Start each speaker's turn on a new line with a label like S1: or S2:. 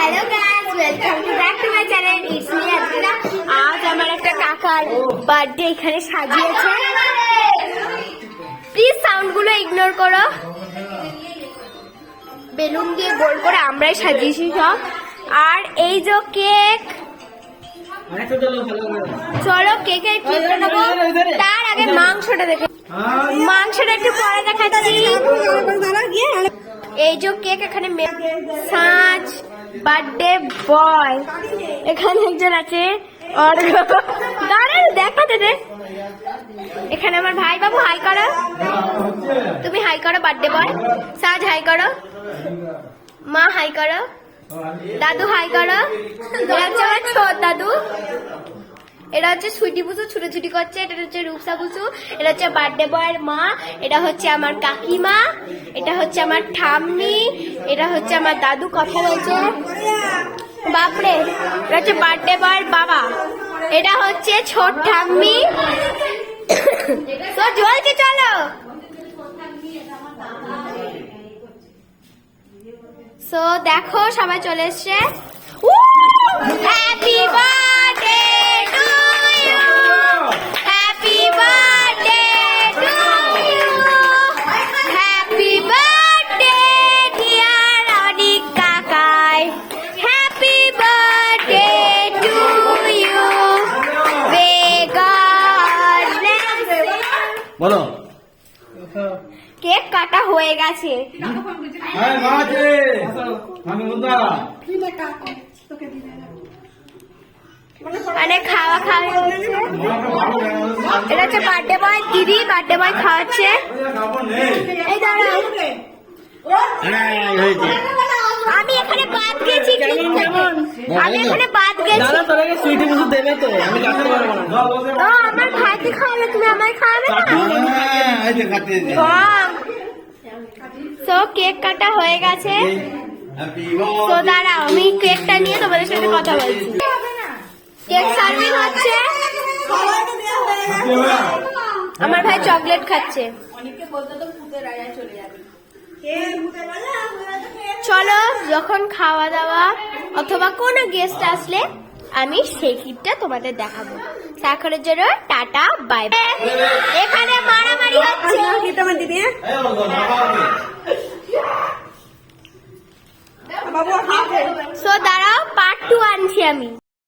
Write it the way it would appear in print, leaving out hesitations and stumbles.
S1: Hello guys, welcome to back to my channel. It's me Adina. আজ আমার একটা কাকার বার্থডে এখানে সাজিয়েছে। প্লিজ সাউন্ডগুলো ইগনোর করো। বেলুন দিয়ে গোল করে আমরাই সাজিয়েছি সব। আর এই যে কেক, চলো কেকের ক্লিপটা নেবো। তার আগে মাংসটা দেখে, মাংসটা একটু পরে দেখাচ্ছি। এই যে কেক এখানে সাজ বার্থডে বয়, এখানে একজন আছে। দেখাতে দে, এখানে আমার ভাই। বাবু হাই করো, তুমি হাই করো। বার্থডে বয় সাজ হাই করো, মা হাই করো, দাদু হাই করো। এটা হচ্ছে আমার ছোট দাদু, এটা হচ্ছে সুইটি বুসু ছুটোছুটি করছে। এটা হচ্ছে রূপসা বুসু, এটা হচ্ছে বার্থডে বয়ের মা, এটা হচ্ছে আমার কাকিমা, এটা হচ্ছে আমার ঠাম্মি, এটা হচ্ছে আমার দাদু কথা বলছে। বাপরে, এটা হচ্ছে বার্থডে বয়ের বাবা, এটা হচ্ছে ছোট ঠাম্মি। তো জ্বলছে, চলো। সো দেখো সবাই চলে এসছে। Happy birthday to you, happy birthday to you, happy birthday dear Anik কাকাই, happy birthday to you, may God bless you.
S2: বলো।
S1: কেক কাটা হয়ে গেছে। মানে খাওয়া খাওয়া হচ্ছে। এটা হচ্ছে বার্থডে বয় দিদি, বার্থডে বয় খাওয়াচ্ছে। এই দাঁড়াও, আমি এখানে বাদ গেছি, আমি এখানে বাদ গেছি। আমার ভাইকে খাওয়ালে, তুমি আমায় খাওয়াবে না। তো কেক কাটা হয়ে গেছে। তো দাঁড়াও, আমি কেকটা নিয়ে তোমাদের সাথে কথা বলছি। কেক সার্ভিং হচ্ছে, আমার ভাই চকলেট খাচ্ছে। চলো, যখন খাওয়া দাওয়া অথবা কোনো গেস্ট আসলে আমি সেই ক্লিপটা তোমাদের দেখাবো। তারপরের জন্য টাটা বাই বাই। এখানে মারামারি হচ্ছে। সো দাঁড়াও, পার্ট 2 আনছি আমি।